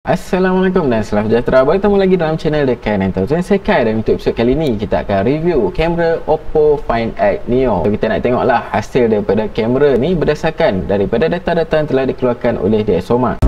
Assalamualaikum dan selamat sejahtera. Bertemu lagi dalam channel Dekan Entertainment. Saya Kai, dan untuk episod kali ini kita akan review kamera Oppo Find X Neo. So, kita nak tengoklah hasil daripada kamera ni berdasarkan daripada data-data yang telah dikeluarkan oleh DxOMark.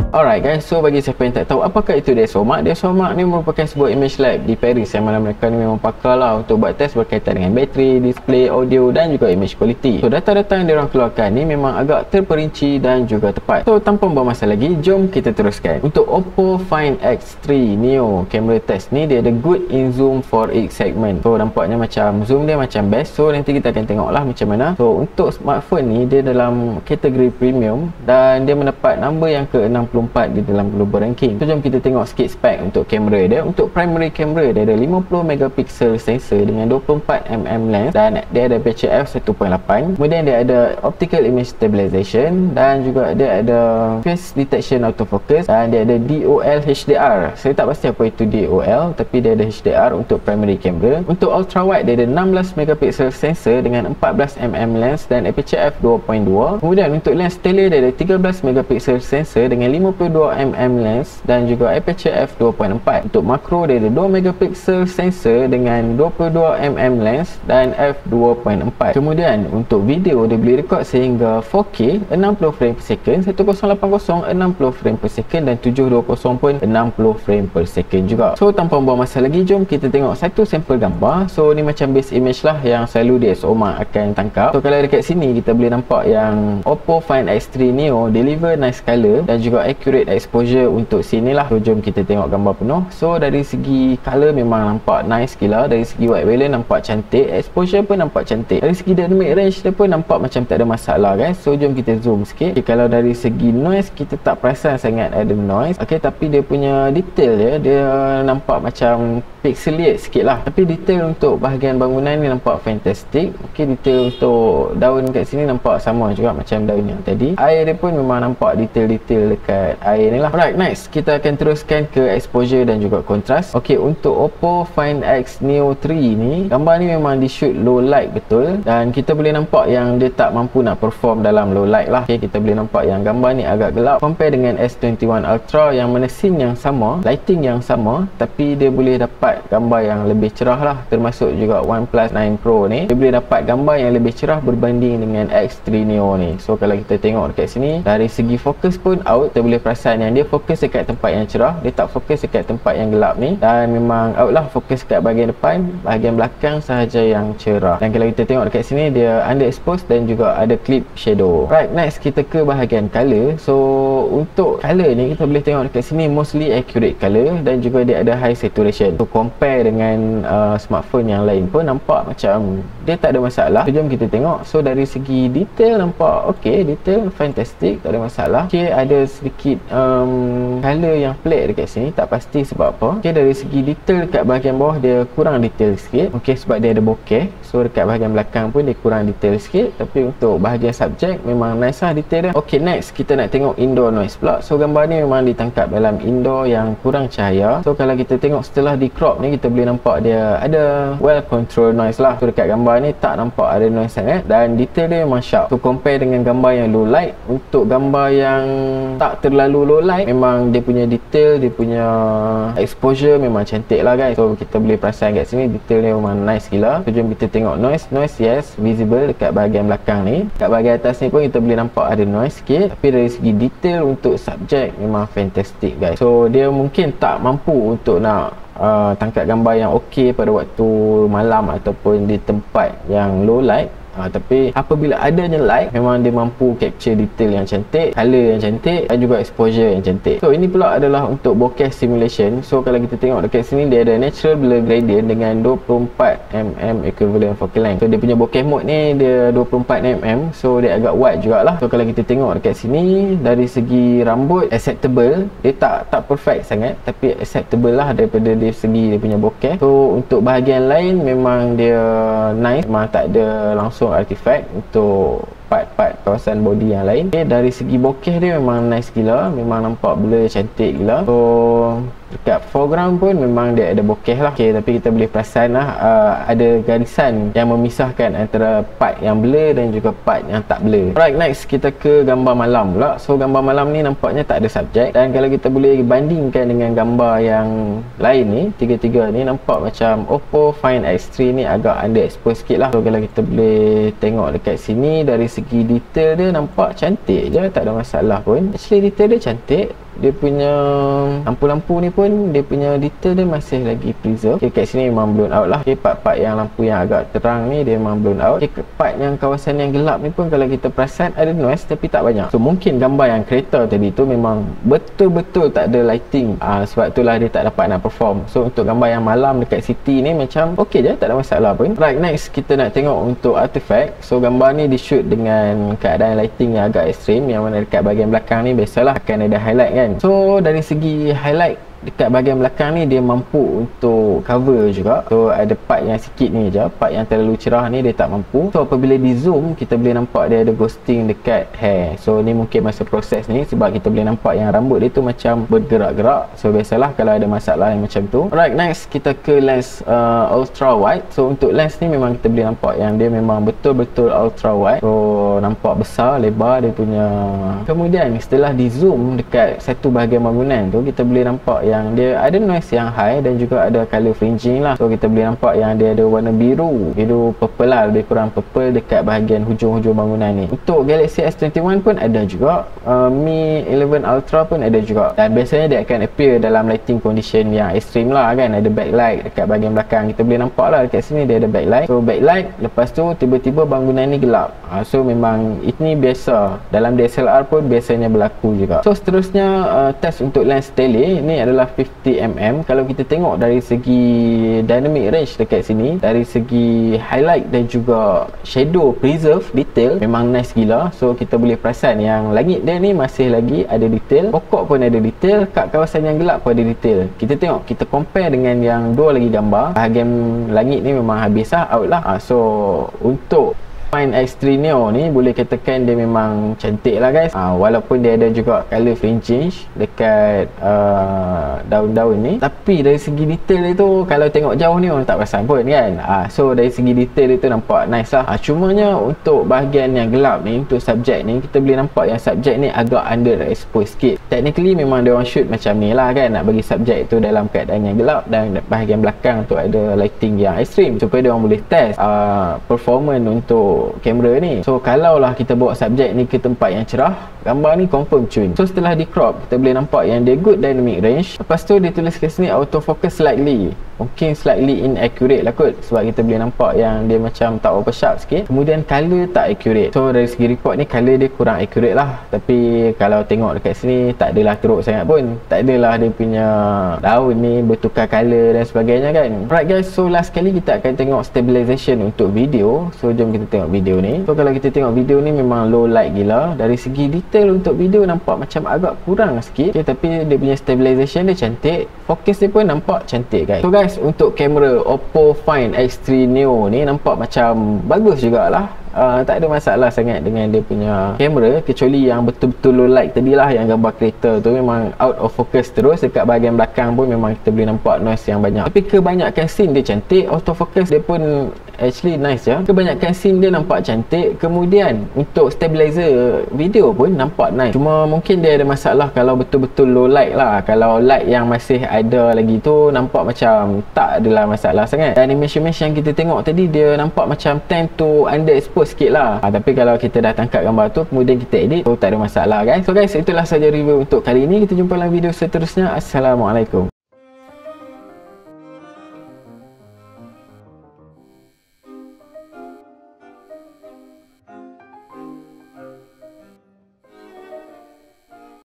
Alright guys, so bagi siapa yang tak tahu apakah itu DxOMark, DxOMark ni merupakan sebuah image lab di Paris yang mana mereka ni memang pakar lah untuk buat test berkaitan dengan bateri, display, audio dan juga image quality. So data-data yang diorang keluarkan ni memang agak terperinci dan juga tepat. So tanpa membuang masa lagi, jom kita teruskan. Untuk Oppo Find X3 Neo kamera test ni, dia ada good in zoom 4x segment. So nampaknya macam zoom dia macam best. So nanti kita akan tengok lah macam mana. So untuk smartphone ni, dia dalam kategori premium dan dia mendapat number yang ke-64 di dalam global ranking. So jom kita tengok sikit spek untuk kamera dia. Untuk primary camera, dia ada 50 megapixel sensor dengan 24mm lens dan dia ada aperture f1.8. Kemudian dia ada optical image stabilization dan juga dia ada face detection autofocus dan dia ada DOL HDR. Saya tak pasti apa itu DOL, tapi dia ada HDR untuk primary camera. Untuk ultra wide, dia ada 16 megapixel sensor dengan 14mm lens dan aperture f2.2. Kemudian untuk lens tele, dia ada 13 megapixel sensor dengan 52mm lens dan juga aperture f2.4. Untuk makro, dia ada 2 megapixel sensor dengan 22mm lens dan f2.4. Kemudian untuk video, dia boleh record sehingga 4K 60 frame per second, 1080 60 frame per second dan 720 pun 60 frame per second juga. So tanpa membuang masa lagi, jom kita tengok satu sampel gambar. So ni macam base image lah yang selalu DxOMark akan tangkap. So kalau dekat sini kita boleh nampak yang Oppo Find X3 Neo deliver nice color dan juga accurate exposure untuk sini lah. So jom kita tengok gambar penuh. So dari segi color memang nampak nice gila, dari segi white balance nampak cantik, exposure pun nampak cantik, dari segi dynamic range dia pun nampak macam tak ada masalah guys. So jom kita zoom sikit. Okay, kalau dari segi noise kita tak perasan sangat ada noise. Okay, tapi dia punya detail dia nampak macam pixelate sikit lah, tapi detail untuk bahagian bangunan ni nampak fantastic. Okay, detail untuk daun kat sini nampak sama juga macam daun yang tadi. Air dia pun memang nampak detail-detail dekat air ni lah. Alright, nice. Kita akan teruskan ke exposure dan juga kontras. Okay, untuk Oppo Find X Neo 3 ni, gambar ni memang di shoot low light betul dan kita boleh nampak yang dia tak mampu nak perform dalam low light lah. Okay, kita boleh nampak yang gambar ni agak gelap compare dengan S21 Ultra yang mana scene yang sama, lighting yang sama, tapi dia boleh dapat gambar yang lebih cerah lah. Termasuk juga OnePlus 9 Pro ni, dia boleh dapat gambar yang lebih cerah berbanding dengan X3 Neo ni. So kalau kita tengok dekat sini, dari segi fokus pun out, kita boleh perasan yang dia fokus dekat tempat yang cerah, dia tak fokus dekat tempat yang gelap ni, dan memang out lah fokus dekat bahagian depan, bahagian belakang sahaja yang cerah. Dan kalau kita tengok dekat sini, dia underexposed dan juga ada clip shadow. Right, next kita ke bahagian color. So untuk color ni kita boleh tengok dekat sini mostly accurate color dan juga dia ada high saturation. So compare dengan smartphone yang lain pun nampak macam dia tak ada masalah. So jom kita tengok. So dari segi detail nampak okay, detail fantastic, tak ada masalah. Okay, ada sedikit color yang pelik dekat sini, tak pasti sebab apa. Okay, dari segi detail dekat bahagian bawah dia kurang detail sikit. Okay, sebab dia ada bokeh. So dekat bahagian belakang pun dia kurang detail sikit, tapi untuk bahagian subjek memang nice lah detail dia. Okay, next kita nak tengok indoor noise pula. So gambar ni memang ditangkap dalam indoor yang kurang cahaya. So kalau kita tengok setelah di crop ni, kita boleh nampak dia ada well control noise lah. So dekat gambar ni tak nampak ada noise sangat dan detail dia memang sharp. So compare dengan gambar yang low light, untuk gambar yang tak terlalu low light memang dia punya detail, dia punya exposure memang cantik lah guys. So kita boleh perasan kat sini detail dia memang nice gila. So jom kita tengok noise. Noise yes, visible dekat bahagian belakang ni. Dekat bahagian atas ni pun kita boleh nampak ada noise sikit, tapi dari segi detail untuk subjek memang fantastic guys. So dia mungkin tak mampu untuk nak tangkap gambar yang okey pada waktu malam ataupun di tempat yang low light. Tapi apabila adanya light, memang dia mampu capture detail yang cantik, color yang cantik dan juga exposure yang cantik. So ini pula adalah untuk bokeh simulation. So kalau kita tengok dekat sini, dia ada natural blur gradient dengan 24mm equivalent focal length. So dia punya bokeh mode ni dia 24mm, so dia agak wide jugalah. So kalau kita tengok dekat sini, dari segi rambut acceptable, dia tak perfect sangat, tapi acceptable lah daripada dari segi dia punya bokeh. So untuk bahagian lain memang dia nice, memang tak ada langsung artifact. Untuk part-part kawasan body yang lain. Okay, dari segi bokeh dia memang nice gila, memang nampak blur cantik gila. So dekat foreground pun memang dia ada bokeh lah. Okay, tapi kita boleh perasan lah ada garisan yang memisahkan antara part yang blur dan juga part yang tak blur. Alright, next kita ke gambar malam pula. So gambar malam ni nampaknya tak ada subjek, dan kalau kita boleh bandingkan dengan gambar yang lain ni, tiga-tiga ni nampak macam Oppo Find X3 ni agak underexposed sikit lah. So kalau kita boleh tengok dekat sini, dari segi detail dia nampak cantik je, tak ada masalah pun. Actually detail dia cantik. Dia punya lampu-lampu ni pun dia punya detail dia masih lagi preserve. Okay, kat sini memang blown out lah. Okay, part-part yang lampu yang agak terang ni dia memang blown out. Okay, part yang kawasan yang gelap ni pun kalau kita perasan ada noise tapi tak banyak. So mungkin gambar yang kereta tadi tu memang betul-betul tak ada lighting, sebab itulah dia tak dapat nak perform. So untuk gambar yang malam dekat city ni macam ok je, tak ada masalah pun. Right, next kita nak tengok untuk artifact. So gambar ni di shoot dengan keadaan lighting yang agak ekstrim, yang mana dekat bahagian belakang ni biasalah akan ada highlight kan. So dari segi highlight dekat bahagian belakang ni dia mampu untuk cover juga. So ada part yang sikit ni je, part yang terlalu cerah ni dia tak mampu. So apabila di zoom kita boleh nampak dia ada ghosting dekat hair. So ni mungkin masa proses ni, sebab kita boleh nampak yang rambut dia tu macam bergerak-gerak. So biasalah kalau ada masalah yang macam tu. Alright, next kita ke lens ultra wide. So untuk lens ni memang kita boleh nampak yang dia memang betul-betul ultra wide. So nampak besar, lebar dia punya. Kemudian setelah di zoom dekat satu bahagian bangunan tu, kita boleh nampak yang dia ada noise yang high dan juga ada color fringing lah. So kita boleh nampak yang dia ada warna biru purple lah, lebih kurang purple dekat bahagian hujung-hujung bangunan ni. Untuk Galaxy S21 pun ada juga, Mi 11 Ultra pun ada juga, dan biasanya dia akan appear dalam lighting condition yang ekstrim lah kan. Ada backlight dekat bahagian belakang, kita boleh nampak lah dekat sini dia ada backlight. So backlight, lepas tu tiba-tiba bangunan ni gelap. So memang ini biasa dalam DSLR pun biasanya berlaku juga. So seterusnya test untuk lens tele ni adalah 50mm. Kalau kita tengok dari segi dynamic range dekat sini, dari segi highlight dan juga shadow preserve detail memang nice gila. So kita boleh perasan yang langit dia ni masih lagi ada detail, pokok pun ada detail, kat kawasan yang gelap pun ada detail. Kita tengok, kita compare dengan yang dua lagi gambar, bahagian langit ni memang habis lah, out lah. So untuk Find X3 Neo ni boleh katakan dia memang cantik lah guys, walaupun dia ada juga color fringing dekat daun-daun ni, tapi dari segi detail dia tu kalau tengok jauh ni orang tak perasan pun kan. So dari segi detail dia tu nampak nice lah. Cumanya untuk bahagian yang gelap ni, untuk subjek ni, kita boleh nampak yang subjek ni agak underexposed sikit. Technically memang dia orang shoot macam ni lah kan, nak bagi subjek tu dalam keadaan yang gelap dan bahagian belakang tu ada lighting yang ekstrim supaya dia orang boleh test performance untuk kamera ni. So kalaulah kita bawa subjek ni ke tempat yang cerah, gambar ni confirm cun. So setelah di crop, kita boleh nampak yang dia good dynamic range. Lepas tu dia tulis kat sini autofocus slightly, mungkin slightly inaccurate lah kot, sebab kita boleh nampak yang dia macam tak over sharp sikit. Kemudian color tak accurate. So dari segi report ni color dia kurang accurate lah, tapi kalau tengok dekat sini tak adalah teruk sangat pun, tak adalah dia punya daun ni bertukar color dan sebagainya kan. Alright guys, so last kali kita akan tengok stabilization untuk video. So jom kita tengok video ni. So kalau kita tengok video ni memang low light gila. Dari segi detail untuk video nampak macam agak kurang sikit, okay, tapi dia punya stabilization dia cantik, fokus dia pun nampak cantik guys. So guys, untuk kamera Oppo Find X3 Neo ni nampak macam bagus jugalah. Tak ada masalah sangat dengan dia punya kamera, kecuali yang betul-betul low light tadi lah, yang gambar kereta tu memang out of focus terus. Dekat bahagian belakang pun memang kita boleh nampak noise yang banyak, tapi kebanyakan scene dia cantik. Autofocus dia pun actually nice ya, kebanyakan scene dia nampak cantik. Kemudian untuk stabilizer video pun nampak nice, cuma mungkin dia ada masalah kalau betul-betul low light lah. Kalau light yang masih ada lagi tu nampak macam tak adalah masalah sangat, dan image-image yang kita tengok tadi dia nampak macam tend to underexposed sikit lah. Tapi kalau kita dah tangkap gambar tu kemudian kita edit, so tak ada masalah guys. So guys, itulah saja review untuk kali ini. Kita jumpa dalam video seterusnya. Assalamualaikum.